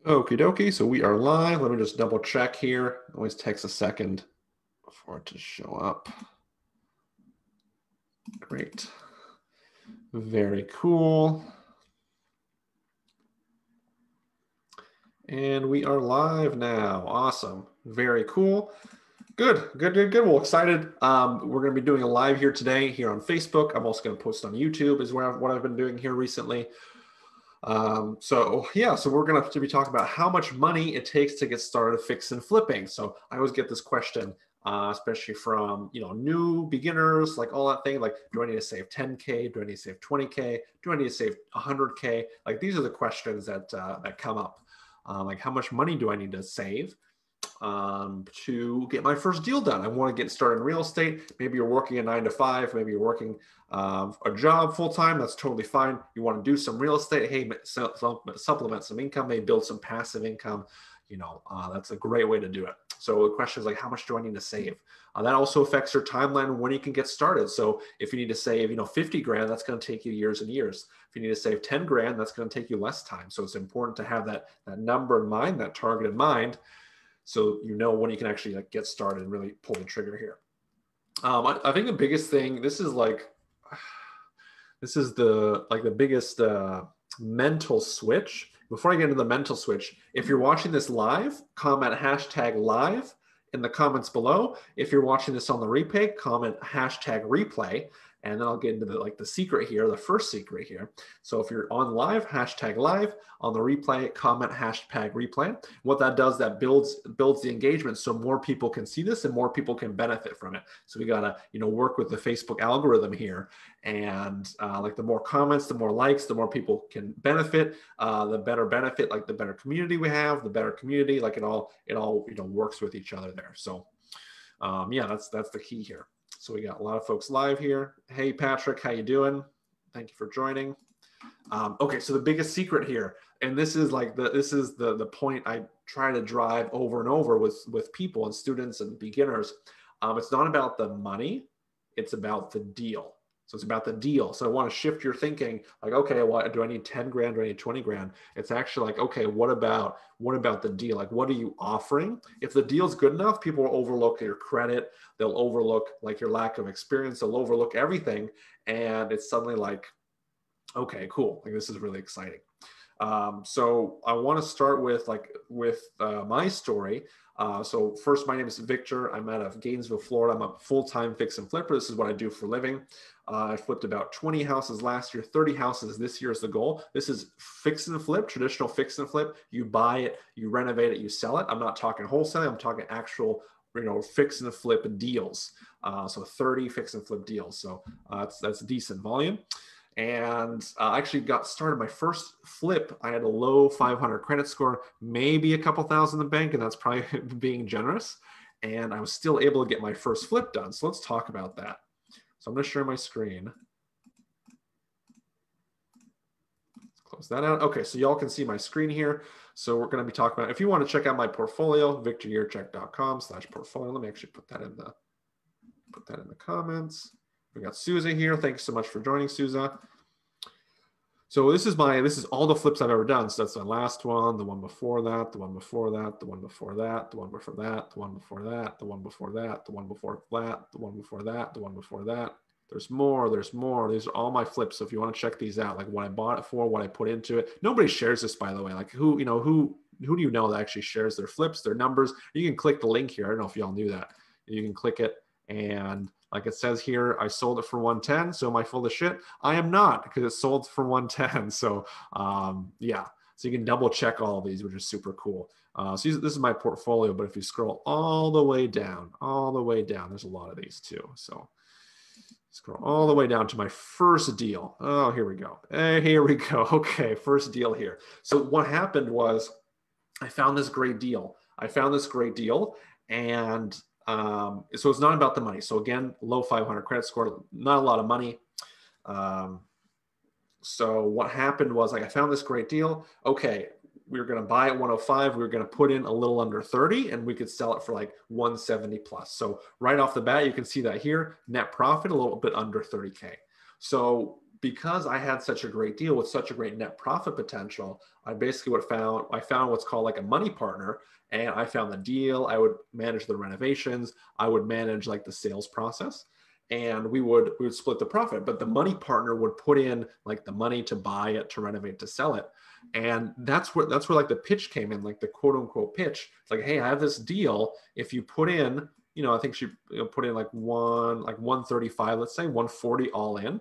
Okie dokie. So we are live. Let me just double check here. Always takes a second for it to show up. Great. Very cool. And we are live now. Awesome. Very cool. Good, good, good, good. Well, excited. We're going to be doing a live here today here on Facebook. I'm also going to post on YouTube is where what I've been doing here recently. So we're going to be talking about how much money it takes to get started fix and flipping. So I always get this question, especially from new beginners, like all that thing, like do I need to save 10K? Do I need to save 20K? Do I need to save 100K? Like these are the questions that come up. Like how much money do I need to save to get my first deal done? I want to get started in real estate. Maybe you're working a 9 to 5. Maybe you're working a job full time. That's totally fine. You want to do some real estate. Hey, supplement some income. Maybe build some passive income. That's a great way to do it. So the question is like, how much do I need to save? That also affects your timeline when you can get started. So if you need to save, 50 grand, that's going to take you years and years. If you need to save 10 grand, that's going to take you less time. So it's important to have that number in mind, that target in mind, so when you can actually get started and really pull the trigger here. I think the biggest thing, this is the biggest mental switch. Before I get into the mental switch, if you're watching this live, comment #live in the comments below. If you're watching this on the replay, comment #replay. And then I'll get into the secret here, the first secret here. So if you're on live, #live. On the replay, comment #replay. What that does, that builds the engagement so more people can see this and more people can benefit from it. So we gotta work with the Facebook algorithm here, and the more comments, the more likes, the more people can benefit. The better benefit, the better community we have, the better community. It all works with each other there. So that's the key here. So we got a lot of folks live here. Hey, Patrick, how you doing? Thank you for joining. Okay, so the biggest secret here, and this is the point I try to drive over and over with people and students and beginners. It's not about the money, it's about the deal. So it's about the deal. So I want to shift your thinking, okay, well, do I need 10 grand? Do I need 20 grand? It's actually okay, what about the deal? What are you offering? If the deal's good enough, people will overlook your credit. They'll overlook your lack of experience. They'll overlook everything. And it's suddenly okay, cool. This is really exciting. So I want to start with my story. So first, my name is Victor. I'm out of Gainesville, Florida. I'm a full-time fix and flipper. This is what I do for a living. I flipped about 20 houses last year, 30 houses this year is the goal. This is fix and flip, traditional fix and flip. You buy it, you renovate it, you sell it. I'm not talking wholesale. I'm talking actual, fix and flip deals. So 30 fix and flip deals. So that's decent volume. And I actually got started. My first flip, I had a low 500 credit score, maybe a couple thousand in the bank, and that's probably being generous. And I was still able to get my first flip done. So let's talk about that. So I'm going to share my screen. Let's close that out. Okay, so y'all can see my screen here. So we're going to be talking about, if you want to check out my portfolio, victoryurchek.com/portfolio. Let me actually put that in the comments. We got Souza here. Thanks so much for joining, Souza. So this is all the flips I've ever done. So that's the last one, the one before that, the one before that, the one before that, the one before that, the one before that, the one before that, the one before that, the one before that, the one before that. There's more. These are all my flips. So if you want to check these out, what I bought it for, what I put into it. Nobody shares this, by the way. Who do you know that actually shares their flips, their numbers? You can click the link here. I don't know if y'all knew that. You can click it, and like it says here, I sold it for 110. So am I full of shit? I am not, because it sold for 110. So yeah, so you can double check all of these, which is super cool. So this is my portfolio, but if you scroll all the way down, there's a lot of these too. So scroll all the way down to my first deal. Oh, here we go. Hey, here we go. Okay, first deal here. So what happened was I found this great deal. And so it's not about the money. So again, low 500 credit score, not a lot of money. So what happened was I found this great deal. Okay, we were going to buy at 105. We were going to put in a little under 30, and we could sell it for 170 plus. So right off the bat, you can see that here, net profit a little bit under 30K. So because I had such a great deal with such a great net profit potential, I basically I found what's called like a money partner, and I found the deal. I would manage the renovations. I would manage like the sales process, and we would split the profit. But the money partner would put in like the money to buy it, to renovate, to sell it. And that's where like the pitch came in, like the quote unquote pitch. It's like, hey, I have this deal. If you put in, I think she put in like 135, let's say 140 all in.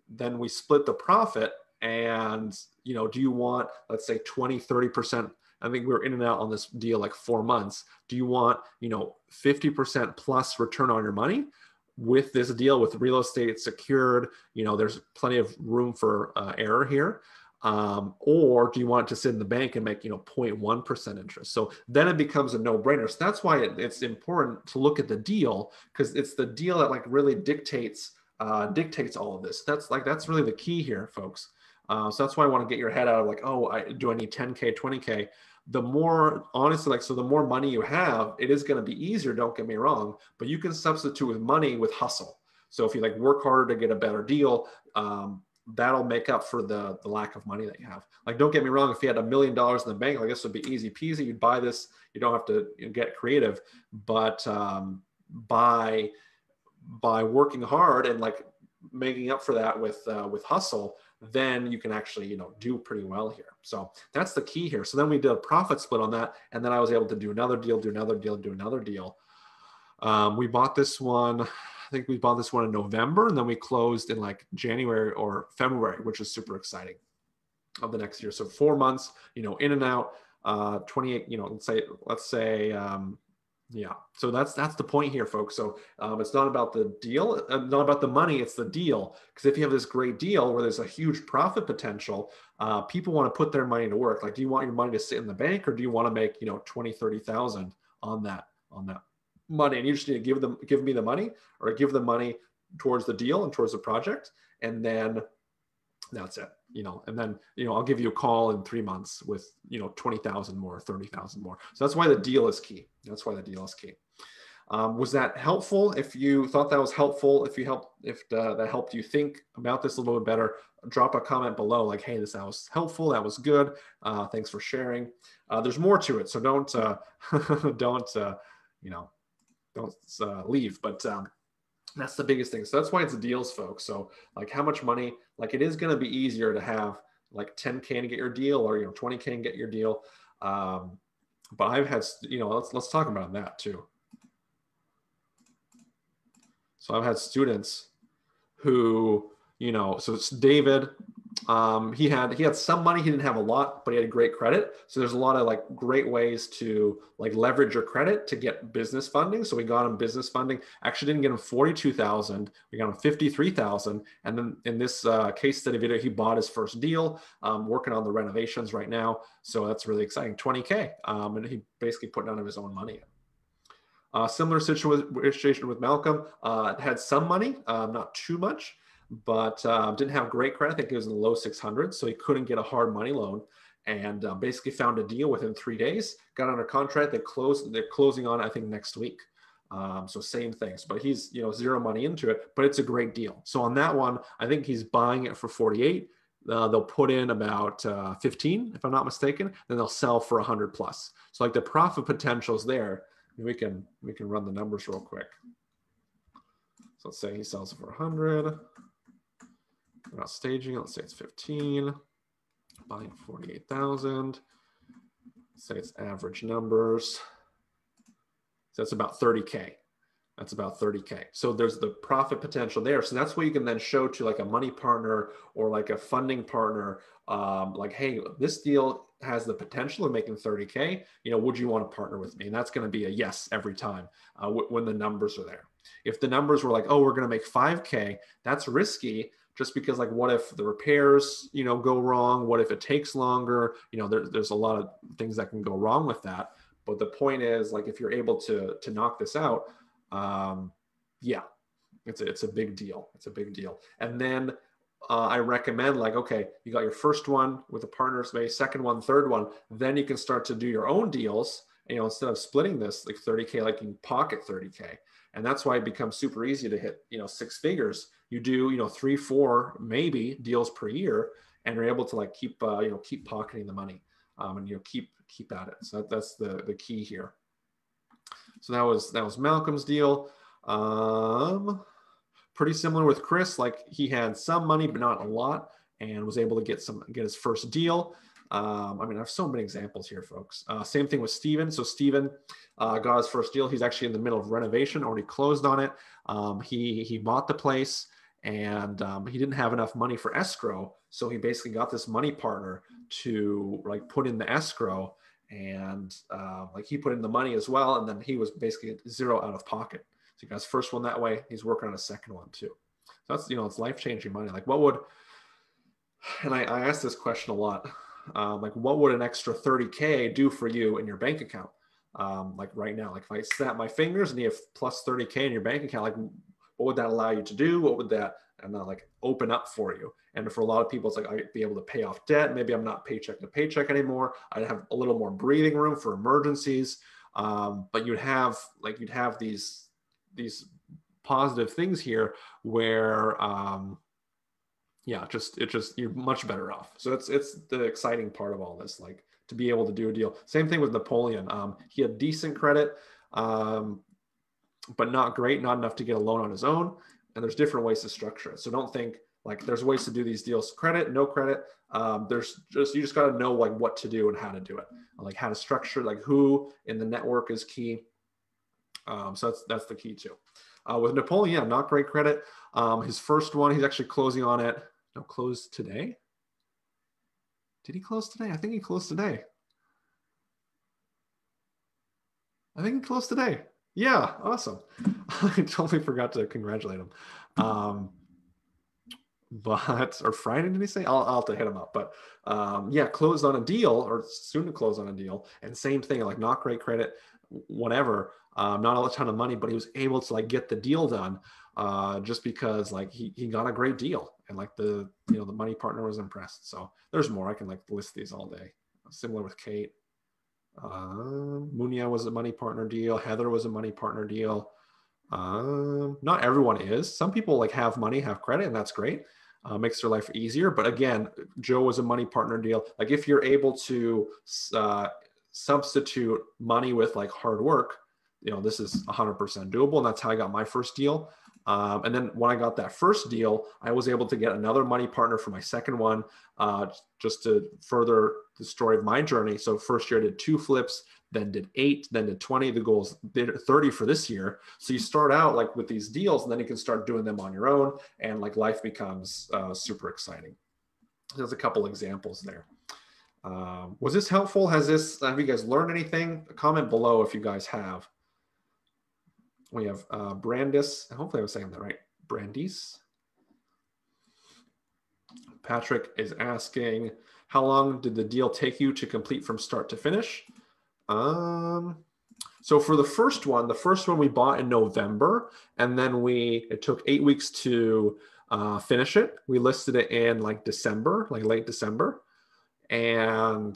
Then we split the profit, and do you want, let's say 20-30%? I think we were in and out on this deal like 4 months. Do you want 50% plus return on your money with this deal, with real estate secured? There's plenty of room for error here. Or do you want it to sit in the bank and make 0.1% interest? So then it becomes a no-brainer. So that's why it's important to look at the deal, because it's the deal that like really dictates all of this. That's really the key here, folks. So that's why I want to get your head out of like, oh, do I need 10K, 20K? The more, honestly, like, so the more money you have, it is going to be easier, don't get me wrong, but you can substitute with money with hustle. So if you like work harder to get a better deal, that'll make up for the lack of money that you have. Like, don't get me wrong, if you had $1 million in the bank, like this would be easy peasy. You'd buy this, you don't have to get creative, but by working hard and like making up for that with hustle, then you can actually do pretty well here. So that's the key here. So then we did a profit split on that, and then I was able to do another deal, do another deal, do another deal. We bought this one, I think we bought this one in November, and then we closed in like January or February, which is super exciting, of the next year. So 4 months, in and out, 28, let's say yeah. So that's the point here, folks. So it's not about the deal, not about the money, it's the deal. Because if you have this great deal where there's a huge profit potential, people want to put their money to work. Like, do you want your money to sit in the bank, or do you want to make 20-30,000 on that money? And you just need to give me the money, or give the money towards the deal and towards the project, and then that's it. And then I'll give you a call in 3 months with 20,000 more, 30,000 more. So that's why the deal is key. Was that helpful? If you thought that was helpful, if that helped you think about this a little bit better, drop a comment below like, hey, that was helpful, that was good, thanks for sharing. There's more to it, so don't leave, but that's the biggest thing. So that's why it's deals, folks. So like, how much money, like, it is going to be easier to have like 10K to get your deal, or 20K and get your deal. But I've had, let's talk about that too. So I've had students who, so it's David, he had some money. He didn't have a lot, but he had great credit. So there's a lot of like great ways to like leverage your credit to get business funding. So we got him business funding. Actually didn't get him 42,000. We got him 53,000. And then in this case study video, he bought his first deal, working on the renovations right now. So that's really exciting. 20K. And he basically put none of his own money in. Similar situation with Malcolm. Had some money, not too much, but didn't have great credit. I think it was in the low 600s, so he couldn't get a hard money loan, and basically found a deal within 3 days, got under contract. They're closing on, I think, next week. So same things, but he's zero money into it, but it's a great deal. So on that one, I think he's buying it for 48. They'll put in about 15, if I'm not mistaken, then they'll sell for 100 plus. So like the profit potential is there. We can run the numbers real quick. So let's say he sells it for 100. We're not staging it. Let's say it's 15. Buying 48,000. Say it's average numbers. So that's about 30K. So there's the profit potential there. So that's what you can then show to like a money partner or like a funding partner. Like, hey, this deal has the potential of making 30K. Would you want to partner with me? And that's going to be a yes every time when the numbers are there. If the numbers were like, oh, we're going to make 5K, that's risky. Just because, like, what if the repairs, go wrong? What if it takes longer? There's a lot of things that can go wrong with that. But the point is, like, if you're able to knock this out, yeah, it's a big deal. And then I recommend, like, okay, you got your first one with a partner, maybe second one, third one, then you can start to do your own deals. Instead of splitting this like 30K, like you can pocket 30K. And that's why it becomes super easy to hit, 6 figures. you do, 3, 4, maybe deals per year, and you're able to like keep keep pocketing the money, and keep at it. So that's the key here. So that was Malcolm's deal. Pretty similar with Chris. Like he had some money, but not a lot, and was able to get his first deal. I mean, I have so many examples here, folks. Same thing with Steven. So Steven got his first deal. He's actually in the middle of renovation, already closed on it. He bought the place, and he didn't have enough money for escrow. So he basically got this money partner to like put in the escrow, and like he put in the money as well. And then he was basically zero out of pocket. So he got his first one that way. He's working on a second one too. So that's, it's life-changing money. Like what would, and I asked this question a lot, like what would an extra 30K do for you in your bank account? Like right now, like if I snap my fingers and you have plus 30K in your bank account, like what would that allow you to do? What would that like open up for you? And for a lot of people, it's like I'd be able to pay off debt. Maybe I'm not paycheck to paycheck anymore. I'd have a little more breathing room for emergencies. But you'd have these positive things here where yeah, you're much better off. So it's the exciting part of all this, like to be able to do a deal. Same thing with Napoleon. He had decent credit, but not great, not enough to get a loan on his own. And there's different ways to structure it. So don't think like there's ways to do these deals, credit, no credit. You just got to know like what to do and how to do it, like how to structure, like who in the network is key. So that's the key too. With Napoleon, yeah, not great credit. His first one, he's actually closing on it. No, closed today. Did he close today? I think he closed today. I think he closed today. Yeah, awesome. I totally forgot to congratulate him. Or Friday, did he say? I'll have to hit him up. But yeah, closed on a deal, or soon to close on a deal. And same thing, like not great credit, whatever. Not a ton of money, but he was able to like get the deal done just because like he got a great deal, and like the money partner was impressed. So there's more. I can like list these all day. Similar with Kate. Munia was a money partner deal. Heather was a money partner deal. Not everyone is. Some people like have money, have credit, and that's great. Makes their life easier. But again, Joe was a money partner deal. Like if you're able to substitute money with like hard work, this is 100% doable. And that's how I got my first deal. And then when I got that first deal, I was able to get another money partner for my second one, just to further the story of my journey. So first year I did 2 flips, then did 8, then did 20. The goal is 30 for this year. So you start out like with these deals, and then you can start doing them on your own, and like life becomes super exciting. There's a couple examples there. Was this helpful? Have you guys learned anything? Comment below if you guys have. We have Brandis. Hopefully I was saying that right. Brandis. Patrick is asking, how long did the deal take you to complete from start to finish? So for the first one we bought in November, and then it took 8 weeks to finish it. We listed it in like December, like late December, and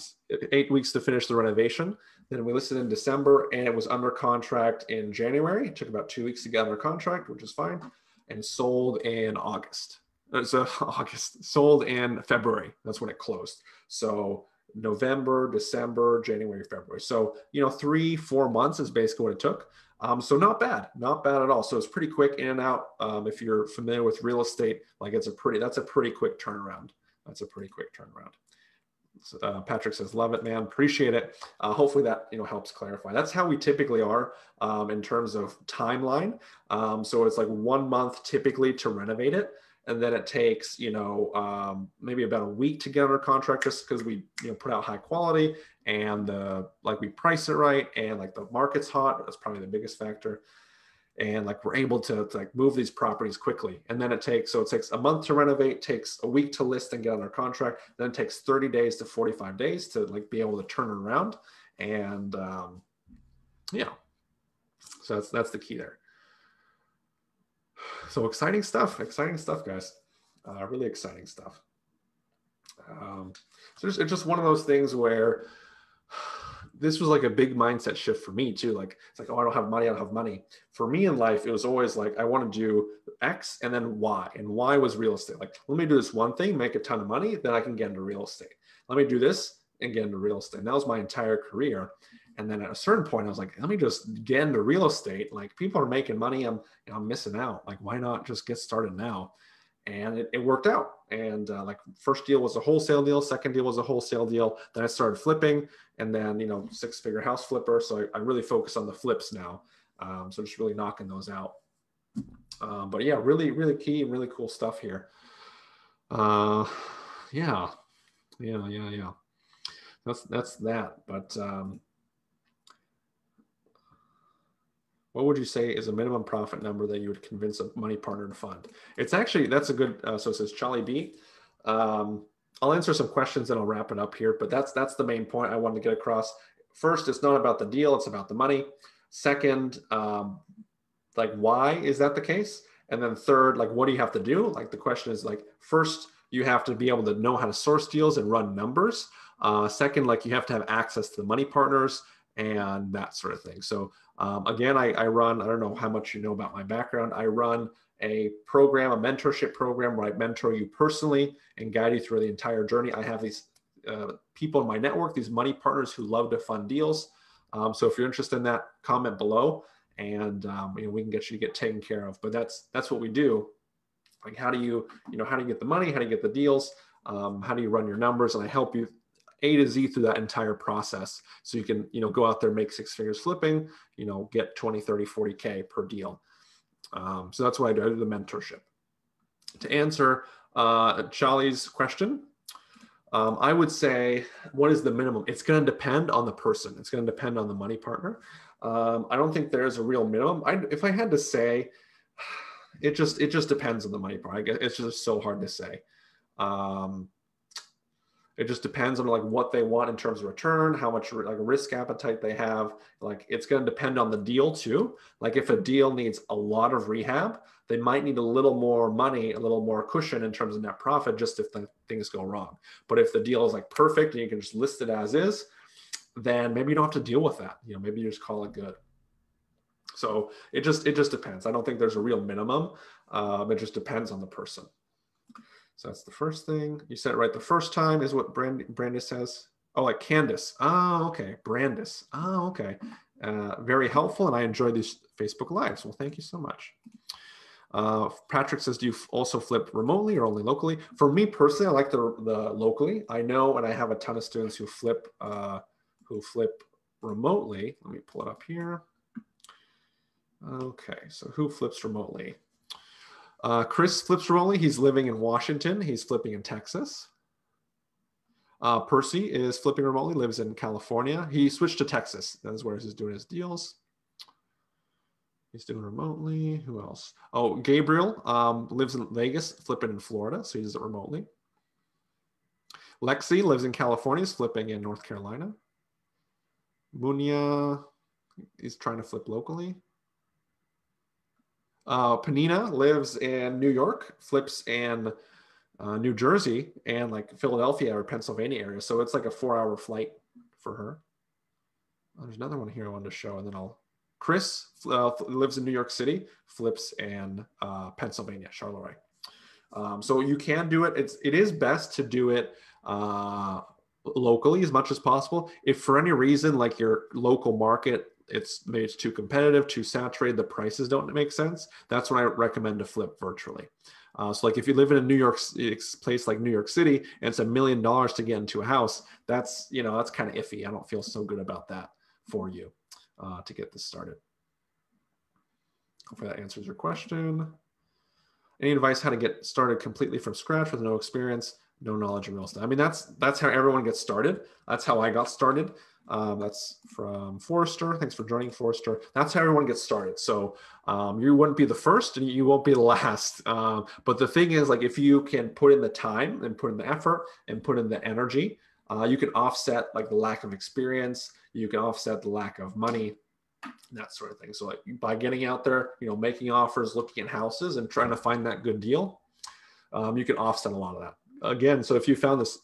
8 weeks to finish the renovation. Then we listed in December, and it was under contract in January. It took about 2 weeks to get under contract, which is fine, and sold in August. Sold in February. That's when it closed. So November, December, January, February. So, 3-4 months is basically what it took. So not bad at all. So it's pretty quick in and out. If you're familiar with real estate, like that's a pretty quick turnaround. Patrick says, love it, man. Appreciate it. Hopefully that, helps clarify. That's how we typically are in terms of timeline. So it's like 1 month typically to renovate it. And then it takes, maybe about a week to get under contract, just because we, put out high quality, and we price it right, and like the market's hot. That's probably the biggest factor. And like we're able to like move these properties quickly. And then it takes a month to renovate, takes a week to list and get under contract. Then it takes 30 days to 45 days to like be able to turn it around. And yeah, so that's the key there. So exciting stuff, guys. Really exciting stuff. So it's just one of those things where this was like a big mindset shift for me too. Like, it's like, oh, I don't have money. I don't have money. For me in life, it was always like, I want to do X and then Y, and Y was real estate. Like, let me do this one thing, make a ton of money, then I can get into real estate. Let me do this and get into real estate. And that was my entire career. And then at a certain point, I was like, let me just get into real estate. Like, people are making money. I'm missing out. Like, why not just get started now? And it worked out. And like, first deal was a wholesale deal. Second deal was a wholesale deal. Then I started flipping, and then, 6-figure house flipper. So I really focus on the flips now. So just really knocking those out. But yeah, really, really key and really cool stuff here. Yeah. That's that. But what would you say is a minimum profit number that you would convince a money partner to fund? It's actually, that's a good, so it says Charlie B. I'll answer some questions and I'll wrap it up here, but that's the main point I wanted to get across. First, it's not about the deal, it's about the money. Second, like, why is that the case? And then third, like, what do you have to do? Like, the question is, like, first, you have to be able to know how to source deals and run numbers. Second, like, you have to have access to the money partners and that sort of thing. So again, I run, I don't know how much you know about my background. I run a program, a mentorship program where I mentor you personally and guide you through the entire journey. I have these people in my network, these money partners who love to fund deals. So if you're interested in that, comment below, and we can get you to get taken care of. But that's what we do. Like, how do you get the money? How do you get the deals? How do you run your numbers? And I help you A to Z through that entire process. So you can, go out there, make 6 figures flipping, get 20, 30, 40K per deal. So that's what I do. I do the mentorship. To answer Charlie's question, I would say, what is the minimum? It's going to depend on the person. It's going to depend on the money partner. I don't think there's a real minimum. If I had to say, it just depends on the money partner. I guess it's just so hard to say. It just depends on like what they want in terms of return, how much like risk appetite they have. Like, it's going to depend on the deal too. Like, if a deal needs a lot of rehab, they might need a little more money, a little more cushion in terms of net profit, just if the things go wrong. But if the deal is like perfect and you can just list it as is, then maybe you don't have to deal with that. Maybe you just call it good. So it just depends. I don't think there's a real minimum. It just depends on the person. So that's the first thing. You said it right the first time is what Brandis says. Oh, like Candace. Oh, okay. Brandis. Oh, okay. Very helpful, and I enjoy these Facebook Lives. Well, thank you so much. Patrick says, do you also flip remotely or only locally? For me personally, I like the locally. I know, and I have a ton of students who flip remotely. Let me pull it up here. Okay, so who flips remotely? Chris flips remotely. He's living in Washington. He's flipping in Texas. Percy is flipping remotely, lives in California. He switched to Texas. That is where he's doing his deals. He's doing remotely. Who else? Oh, Gabriel lives in Vegas, flipping in Florida, so he does it remotely. Lexi lives in California, is flipping in North Carolina. Munya is trying to flip locally. Panina lives in New York, flips in New Jersey and like Philadelphia or Pennsylvania area. So it's like a 4-hour flight for her. There's another one here I wanted to show, and then Chris lives in New York City, flips in Pennsylvania, Charleroi. So you can do it. It is best to do it locally as much as possible. If for any reason, like your local market, maybe it's too competitive, too saturated, the prices don't make sense, that's when I recommend to flip virtually. So like if you live in a New York place like New York City and it's $1 million to get into a house, that's kind of iffy. I don't feel so good about that for you to get this started. Hopefully that answers your question. Any advice how to get started completely from scratch with no experience, no knowledge of real estate? I mean, that's how everyone gets started. That's how I got started. That's from Forrester. Thanks for joining, Forrester. That's how everyone gets started. So you wouldn't be the first and you won't be the last. But the thing is, like, if you can put in the time and put in the effort and put in the energy, you can offset like the lack of experience. You can offset the lack of money, that sort of thing. So like by getting out there, making offers, looking at houses and trying to find that good deal, you can offset a lot of that. Again, so if you found this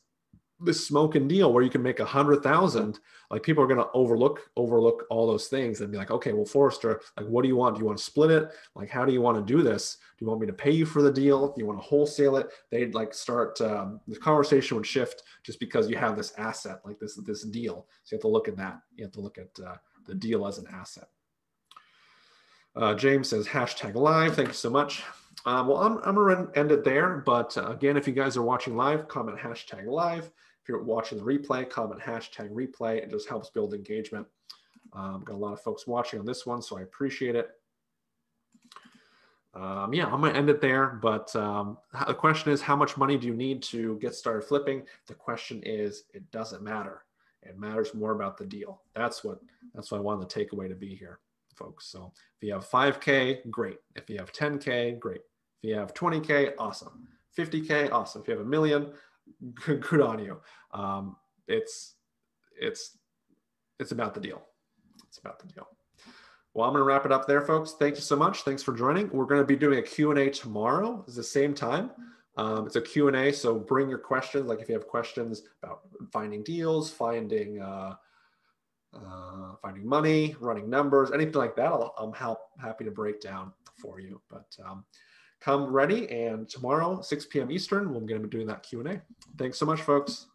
this smoking deal where you can make 100,000, like people are going to overlook all those things and be like, okay, well, Forrester, like, what do you want? Do you want to split it? Like, how do you want to do this? Do you want me to pay you for the deal? Do you want to wholesale it? They'd like start, the conversation would shift just because you have this asset, like this deal. So you have to look at that. You have to look at the deal as an asset. James says hashtag live. Thank you so much. Well, I'm going to end it there. But again, if you guys are watching live, comment hashtag live. If you're watching the replay, comment hashtag replay. It just helps build engagement. Got a lot of folks watching on this one, so I appreciate it. Yeah, I'm going to end it there. But the question is, how much money do you need to get started flipping? The question is, it doesn't matter. It matters more about the deal. That's what I wanted the takeaway to be here, folks. So if you have 5K, great. If you have 10K, great. If you have 20K, awesome. 50K, awesome. If you have $1 million, good on you. It's about the deal. It's about the deal. Well, I'm going to wrap it up there, folks. Thank you so much. Thanks for joining. We're going to be doing a Q&A tomorrow. It's the same time. It's a Q&A, so bring your questions. Like if you have questions about finding deals, finding money, running numbers, anything like that, I'm happy to break down for you. But come ready, and tomorrow, 6 p.m. Eastern, we're going to be doing that Q&A. Thanks so much, folks.